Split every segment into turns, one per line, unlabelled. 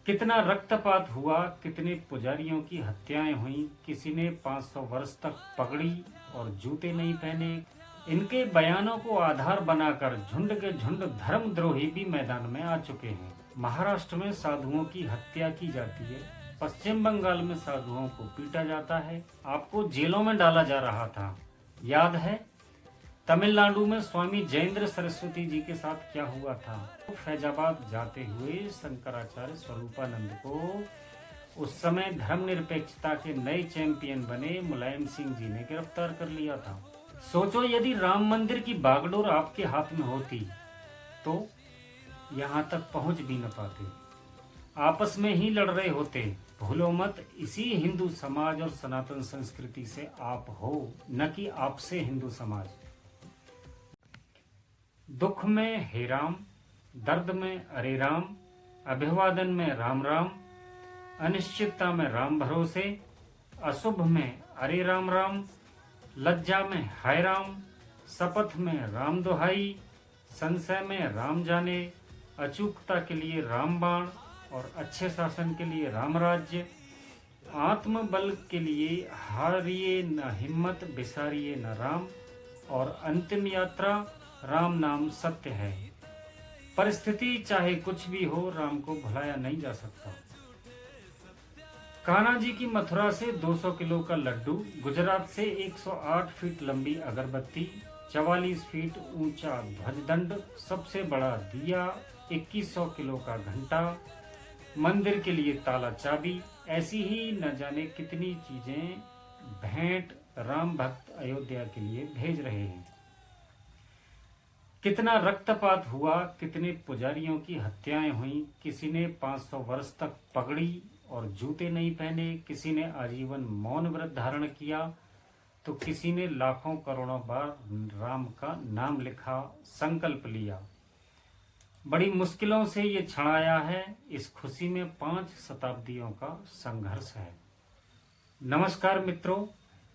कितना रक्तपात हुआ, कितने पुजारियों की हत्याएं हुई, किसी ने 500 वर्ष तक पगड़ी और जूते नहीं पहने। इनके बयानों को आधार बनाकर झुंड के झुंड धर्मद्रोही भी मैदान में आ चुके हैं। महाराष्ट्र में साधुओं की हत्या की जाती है, पश्चिम बंगाल में साधुओं को पीटा जाता है, आपको जेलों में डाला जा रहा था, याद है? तमिलनाडु में स्वामी जयेंद्र सरस्वती जी के साथ क्या हुआ था? फैजाबाद जाते हुए शंकराचार्य स्वरूपानंद को उस समय धर्मनिरपेक्षता के नए चैंपियन बने मुलायम सिंह जी ने गिरफ्तार कर लिया था। सोचो, यदि राम मंदिर की बागडोर आपके हाथ में होती तो यहाँ तक पहुंच भी न पाते, आपस में ही लड़ रहे होते। भूलो मत, इसी हिंदू समाज और सनातन संस्कृति से आप हो, न कि आपसे हिंदू समाज। दुख में हे राम, दर्द में अरे राम, अभिवादन में राम राम, अनिश्चितता में राम भरोसे, अशुभ में अरे राम राम, लज्जा में हाय राम, शपथ में राम दुहाई, संशय में राम जाने, अचूकता के लिए राम बाण और अच्छे शासन के लिए राम राज्य, आत्मबल के लिए हारिए न हिम्मत, बिसारिए न राम, और अंतिम यात्रा राम नाम सत्य है। परिस्थिति चाहे कुछ भी हो, राम को भुलाया नहीं जा सकता। कान्हा जी की मथुरा से 200 किलो का लड्डू, गुजरात से 108 फीट लंबी अगरबत्ती, 44 फीट ऊंचा ध्वजदंड, सबसे बड़ा दिया, 2100 किलो का घंटा, मंदिर के लिए ताला चाबी, ऐसी ही न जाने कितनी चीजें भेंट राम भक्त अयोध्या के लिए भेज रहे हैं। कितना रक्तपात हुआ, कितने पुजारियों की हत्याएं हुई, किसी ने 500 वर्ष तक पगड़ी और जूते नहीं पहने, किसी ने आजीवन मौन व्रत धारण किया, तो किसी ने लाखों करोड़ों बार राम का नाम लिखा, संकल्प लिया। बड़ी मुश्किलों से ये क्षण आया है। इस खुशी में 5 शताब्दियों का संघर्ष है। नमस्कार मित्रों,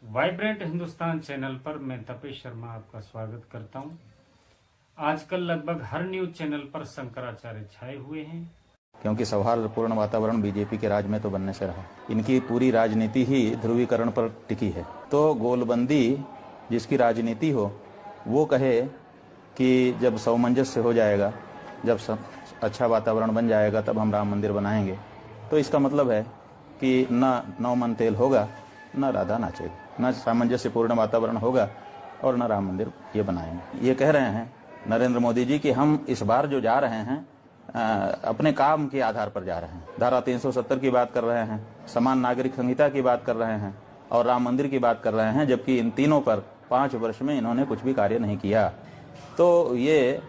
वाइब्रेंट हिंदुस्तान चैनल पर मैं तपेश शर्मा आपका स्वागत करता हूं। आजकल लगभग हर न्यूज चैनल पर शंकराचार्य छाए हुए हैं,
क्योंकि सौहार्दपूर्ण वातावरण बीजेपी के राज में तो बनने से रहा। इनकी पूरी राजनीति ही ध्रुवीकरण पर टिकी है। तो गोलबंदी जिसकी राजनीति हो वो कहे कि जब सामंजस्य हो जाएगा, जब अच्छा वातावरण बन जाएगा, तब हम राम मंदिर बनाएंगे, तो इसका मतलब है कि न 9 मन तेल होगा, न राधा नाचेगी, न सामंजस्यपूर्ण वातावरण होगा और न राम मंदिर ये बनाएंगे। ये कह रहे हैं नरेंद्र मोदी जी कि हम इस बार जो जा रहे हैं अपने काम के आधार पर जा रहे हैं। धारा 370 की बात कर रहे हैं, समान नागरिक संहिता की बात कर रहे हैं और राम मंदिर की बात कर रहे हैं, जबकि इन तीनों पर 5 वर्ष में इन्होंने कुछ भी कार्य नहीं किया। तो ये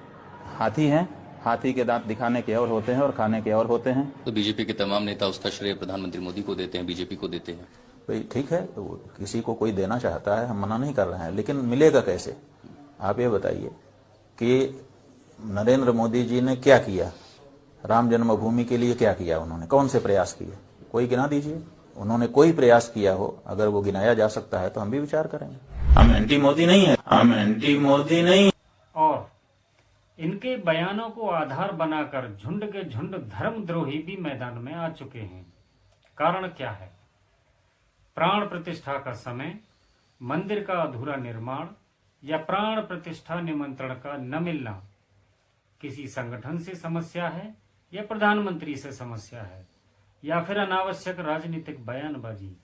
हाथी हैं, हाथी के दांत दिखाने के और होते हैं और खाने के और होते हैं।
तो बीजेपी के तमाम नेता उसका श्रेय प्रधानमंत्री मोदी को देते हैं, बीजेपी को देते हैं।
भाई ठीक है, तो किसी को कोई देना चाहता है, हम मना नहीं कर रहे हैं, लेकिन मिलेगा कैसे? आप ये बताइए कि नरेंद्र मोदी जी ने क्या किया, राम जन्मभूमि के लिए क्या किया, उन्होंने कौन से प्रयास किए? कोई गिना दीजिए। उन्होंने कोई प्रयास किया हो, अगर वो गिनाया जा सकता है तो हम भी विचार करेंगे। हम एंटी मोदी नहीं है, हम एंटी मोदी नहीं।
और इनके बयानों को आधार बनाकर झुंड के झुंड धर्मद्रोही भी मैदान में आ चुके हैं। कारण क्या है? प्राण प्रतिष्ठा का समय, मंदिर का अधूरा निर्माण या प्राण प्रतिष्ठा निमंत्रण का न मिलना, किसी संगठन से समस्या है या प्रधानमंत्री से समस्या है, या फिर अनावश्यक राजनीतिक बयानबाजी।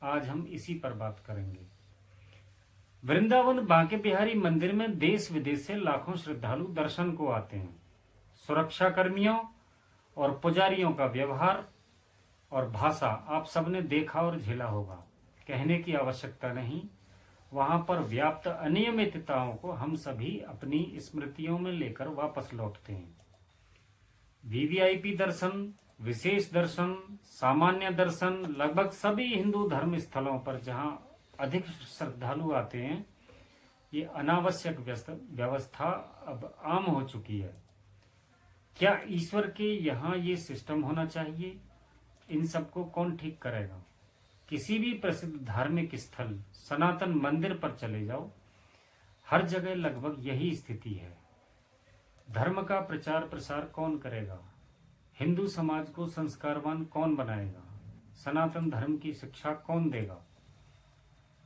आज हम इसी पर बात करेंगे। वृंदावन बांके बिहारी मंदिर में देश विदेश से लाखों श्रद्धालु दर्शन को आते हैं। सुरक्षा कर्मियों और पुजारियों का व्यवहार और भाषा आप सबने देखा और झेला होगा, कहने की आवश्यकता नहीं। वहां पर व्याप्त अनियमितताओं को हम सभी अपनी स्मृतियों में लेकर वापस लौटते हैं। वीवीआईपी दर्शन, विशेष दर्शन, सामान्य दर्शन, लगभग सभी हिंदू धर्म स्थलों पर जहां अधिक श्रद्धालु आते हैं, ये अनावश्यक व्यवस्था अब आम हो चुकी है। क्या ईश्वर के यहाँ ये सिस्टम होना चाहिए? इन सबको कौन ठीक करेगा? किसी भी प्रसिद्ध धार्मिक स्थल, सनातन मंदिर पर चले जाओ, हर जगह लगभग यही स्थिति है। धर्म का प्रचार प्रसार कौन करेगा? हिंदू समाज को संस्कारवान कौन बनाएगा? सनातन धर्म की शिक्षा कौन देगा?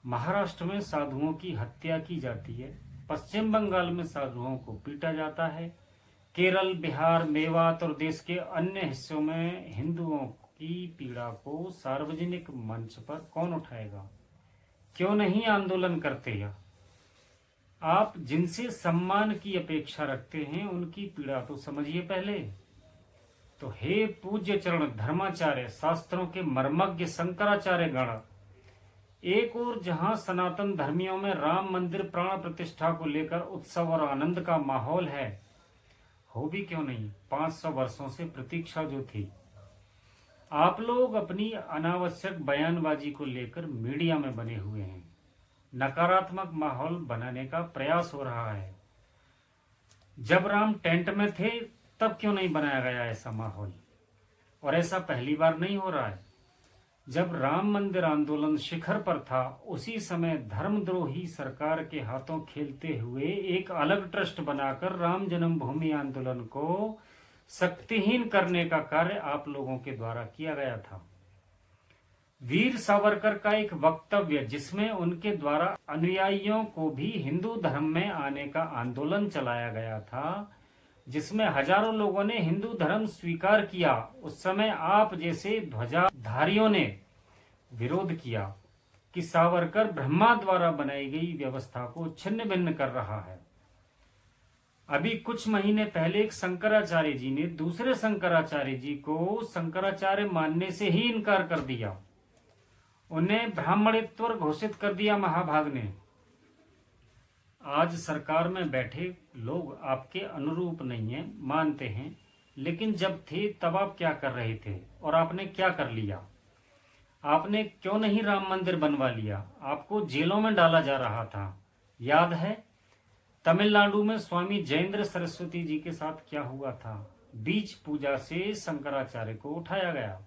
महाराष्ट्र में साधुओं की हत्या की जाती है, पश्चिम बंगाल में साधुओं को पीटा जाता है, केरल, बिहार, मेवात और देश के अन्य हिस्सों में हिंदुओं की पीड़ा को सार्वजनिक मंच पर कौन उठाएगा? क्यों नहीं आंदोलन करते? या आप जिनसे सम्मान की अपेक्षा रखते हैं उनकी पीड़ा तो समझिए पहले। तो हे पूज्य चरण धर्माचार्य, शास्त्रों के मर्मज्ञ शंकराचार्य गण, एक ओर जहां सनातन धर्मियों में राम मंदिर प्राण प्रतिष्ठा को लेकर उत्सव और आनंद का माहौल है, हो भी क्यों नहीं 500 वर्षों से प्रतीक्षा जो थी, आप लोग अपनी अनावश्यक बयानबाजी को लेकर मीडिया में बने हुए हैं। नकारात्मक माहौल बनाने का प्रयास हो रहा है। जब राम टेंट में थे तब क्यों नहीं बनाया गया ऐसा माहौल? और ऐसा पहली बार नहीं हो रहा है। जब राम मंदिर आंदोलन शिखर पर था, उसी समय धर्मद्रोही सरकार के हाथों खेलते हुए एक अलग ट्रस्ट बनाकर राम जन्मभूमि आंदोलन को शक्तिहीन करने का कार्य आप लोगों के द्वारा किया गया था। वीर सावरकर का एक वक्तव्य जिसमें उनके द्वारा अनुयायियों को भी हिंदू धर्म में आने का आंदोलन चलाया गया था, जिसमें हजारों लोगों ने हिंदू धर्म स्वीकार किया, उस समय आप जैसे ध्वजाधारियों ने विरोध किया कि सावरकर ब्रह्मा द्वारा बनाई गई व्यवस्था को छिन्न भिन्न कर रहा है। अभी कुछ महीने पहले एक शंकराचार्य जी ने दूसरे शंकराचार्य जी को शंकराचार्य मानने से ही इनकार कर दिया, उन्हें ब्राह्मणेतर घोषित कर दिया महाभाग ने। आज सरकार में बैठे लोग आपके अनुरूप नहीं है, मानते हैं, लेकिन जब थे तब आप क्या कर रहे थे और आपने क्या कर लिया? आपने क्यों नहीं राम मंदिर बनवा लिया? आपको जेलों में डाला जा रहा था, याद है? तमिलनाडु में स्वामी जयेंद्र सरस्वती जी के साथ क्या हुआ था? बीज पूजा से शंकराचार्य को उठाया गया,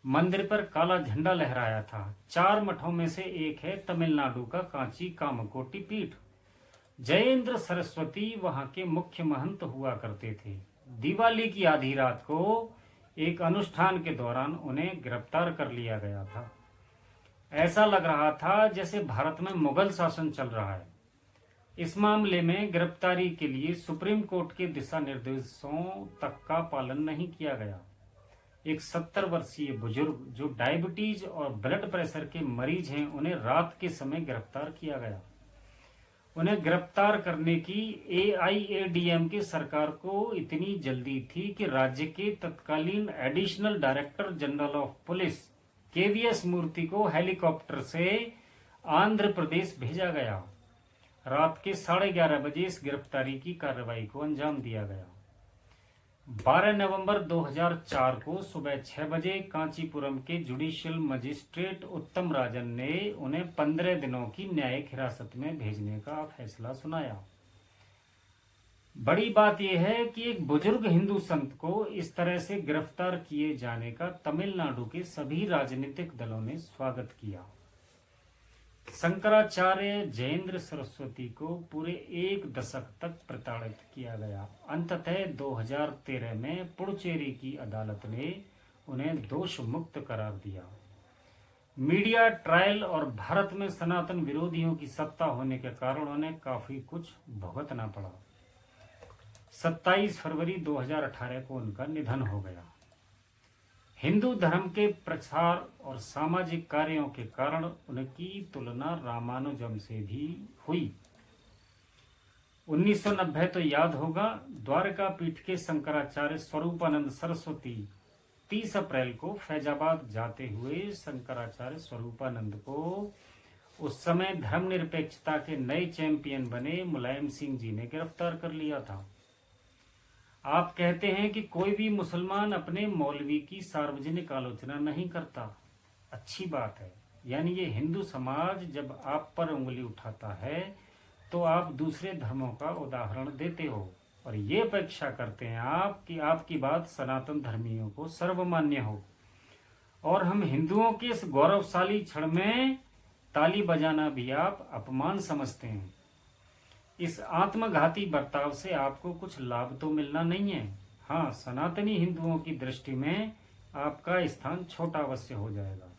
मंदिर पर काला झंडा लहराया था। 4 मठों में से एक है तमिलनाडु का कांची कामकोटि पीठ। जयेंद्र सरस्वती वहां के मुख्य महंत हुआ करते थे। दिवाली की आधी रात को एक अनुष्ठान के दौरान उन्हें गिरफ्तार कर लिया गया था। ऐसा लग रहा था जैसे भारत में मुगल शासन चल रहा है। इस मामले में गिरफ्तारी के लिए सुप्रीम कोर्ट के दिशा निर्देशों तक का पालन नहीं किया गया। एक 70 वर्षीय बुजुर्ग जो डायबिटीज और ब्लड प्रेशर के मरीज हैं, उन्हें रात के समय गिरफ्तार किया गया। उन्हें गिरफ्तार करने की AIADMK सरकार को इतनी जल्दी थी कि राज्य के तत्कालीन additional director general of police KVS मूर्ति को हेलीकॉप्टर से आंध्र प्रदेश भेजा गया। रात के 11:30 बजे इस गिरफ्तारी की कार्रवाई को अंजाम दिया गया। 12 नवंबर 2004 को सुबह 6 बजे कांचीपुरम के जुडिशियल मजिस्ट्रेट उत्तम राजन ने उन्हें 15 दिनों की न्यायिक हिरासत में भेजने का फैसला सुनाया। बड़ी बात यह है कि एक बुजुर्ग हिंदू संत को इस तरह से गिरफ्तार किए जाने का तमिलनाडु के सभी राजनीतिक दलों ने स्वागत किया। शंकराचार्य जयेंद्र सरस्वती को पूरे 1 दशक तक प्रताड़ित किया गया। अंततः 2013 में पुडुचेरी की अदालत ने उन्हें दोष मुक्त करार दिया। मीडिया ट्रायल और भारत में सनातन विरोधियों की सत्ता होने के कारण उन्हें काफी कुछ भुगतना पड़ा। 27 फरवरी 2018 को उनका निधन हो गया। हिंदू धर्म के प्रचार और सामाजिक कार्यों के कारण उनकी तुलना रामानुजम से भी हुई। 1990 तो याद होगा, द्वारका पीठ के शंकराचार्य स्वरूपानंद सरस्वती 30 अप्रैल को फैजाबाद जाते हुए शंकराचार्य स्वरूपानंद को उस समय धर्मनिरपेक्षता के नए चैंपियन बने मुलायम सिंह जी ने गिरफ्तार कर लिया था। आप कहते हैं कि कोई भी मुसलमान अपने मौलवी की सार्वजनिक आलोचना नहीं करता। अच्छी बात है, यानी ये हिंदू समाज जब आप पर उंगली उठाता है तो आप दूसरे धर्मों का उदाहरण देते हो और ये अपेक्षा करते हैं आप कि आपकी बात सनातन धर्मियों को सर्वमान्य हो। और हम हिंदुओं के इस गौरवशाली क्षण में ताली बजाना भी आप अपमान समझते हैं। इस आत्मघाती बर्ताव से आपको कुछ लाभ तो मिलना नहीं है। हाँ, सनातनी हिंदुओं की दृष्टि में आपका स्थान छोटा अवश्य हो जाएगा।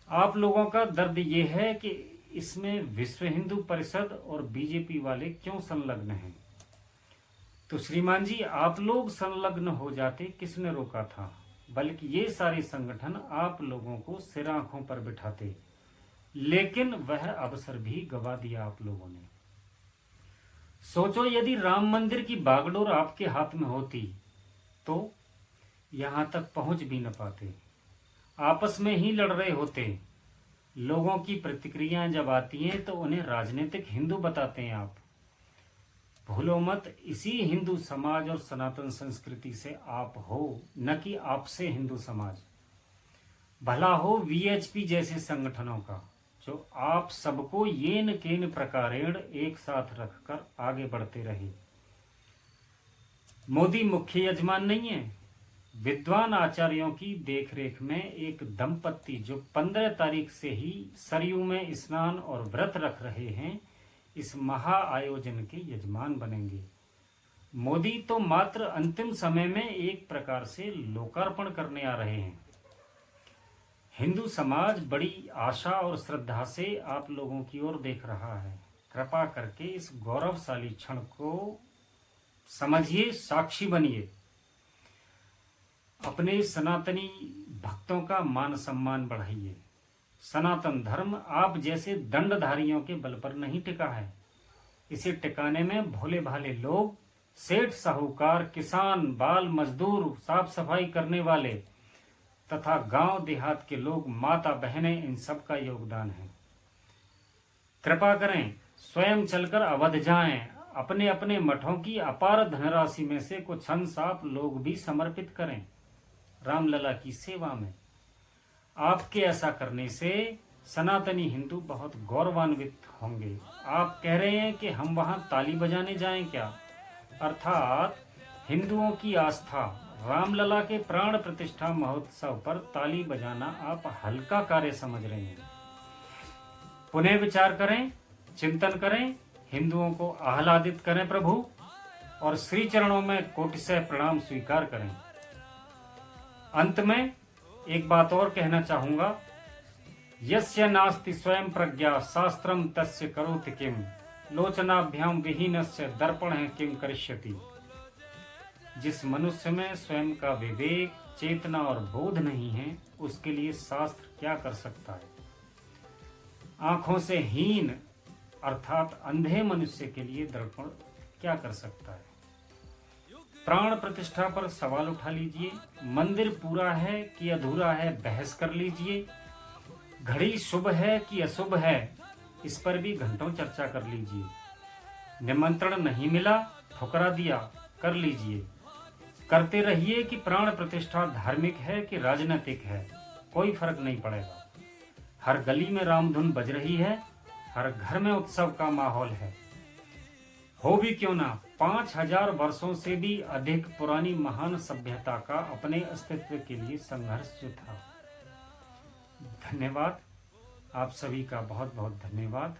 आप लोगों का दर्द ये है कि इसमें विश्व हिंदू परिषद और बीजेपी वाले क्यों संलग्न हैं। तो श्रीमान जी, आप लोग संलग्न हो जाते, किसने रोका था? बल्कि ये सारे संगठन आप लोगों को सिर आंखों पर बिठाते, लेकिन वह अवसर भी गवा दिया आप लोगों ने। सोचो, यदि राम मंदिर की बागडोर आपके हाथ में होती तो यहां तक पहुंच भी न पाते, आपस में ही लड़ रहे होते। लोगों की प्रतिक्रियाएं जब आती हैं तो उन्हें राजनीतिक हिंदू बताते हैं आप। भूलो मत, इसी हिंदू समाज और सनातन संस्कृति से आप हो, न कि आपसे हिंदू समाज। भला हो वीएचपी जैसे संगठनों का, जो आप सबको येन केन प्रकारेण एक साथ रखकर आगे बढ़ते रहे। मोदी मुख्य यजमान नहीं है। विद्वान आचार्यों की देखरेख में एक दंपत्ति जो 15 तारीख से ही सरयू में स्नान और व्रत रख रहे हैं, इस महा आयोजन के यजमान बनेंगे। मोदी तो मात्र अंतिम समय में एक प्रकार से लोकार्पण करने आ रहे हैं। हिंदू समाज बड़ी आशा और श्रद्धा से आप लोगों की ओर देख रहा है। कृपा करके इस गौरवशाली क्षण को समझिए, साक्षी बनिए। अपने सनातनी भक्तों का मान सम्मान बढ़ाइए। सनातन धर्म आप जैसे दंडधारियों के बल पर नहीं टिका है। इसे टिकाने में भोले भाले लोग, सेठ साहूकार, किसान, बाल मजदूर, साफ सफाई करने वाले तथा गांव देहात के लोग, माता बहनें, इन सब का योगदान है। कृपा करें, स्वयं चलकर अवध जाएं। अपने अपने मठों की अपार धनराशि में से कुछ अंश आप लोग भी समर्पित करें रामलला की सेवा में। आपके ऐसा करने से सनातनी हिंदू बहुत गौरवान्वित होंगे। आप कह रहे हैं कि हम वहां ताली बजाने जाएं क्या? अर्थात हिंदुओं की आस्था रामलला के प्राण प्रतिष्ठा महोत्सव पर ताली बजाना आप हल्का कार्य समझ रहे हैं। पुनः विचार करें, चिंतन करें, हिंदुओं को आह्लादित करें प्रभु, और श्री चरणों में कोटिशः प्रणाम स्वीकार करें। अंत में एक बात और कहना चाहूंगा, यस्य नास्ति स्वयं प्रज्ञा शास्त्रम तस्य करोति किम, लोचनाभ्याम विहीनस्य दर्पण किम करिष्यति। जिस मनुष्य में स्वयं का विवेक, चेतना और बोध नहीं है, उसके लिए शास्त्र क्या कर सकता है। आंखों से हीन अर्थात अंधे मनुष्य के लिए दर्पण क्या कर सकता है। प्राण प्रतिष्ठा पर सवाल उठा लीजिए। मंदिर पूरा है कि अधूरा है, बहस कर लीजिए। घड़ी शुभ है कि अशुभ है, इस पर भी घंटों चर्चा कर लीजिए। निमंत्रण नहीं मिला, ठुकरा दिया, कर लीजिए। करते रहिए कि प्राण प्रतिष्ठा धार्मिक है कि राजनीतिक है, कोई फर्क नहीं पड़ेगा। हर गली में रामधुन बज रही है, हर घर में उत्सव का माहौल है। हो भी क्यों ना 5000 वर्षों से भी अधिक पुरानी महान सभ्यता का अपने अस्तित्व के लिए संघर्ष जो था। धन्यवाद, आप सभी का बहुत बहुत धन्यवाद।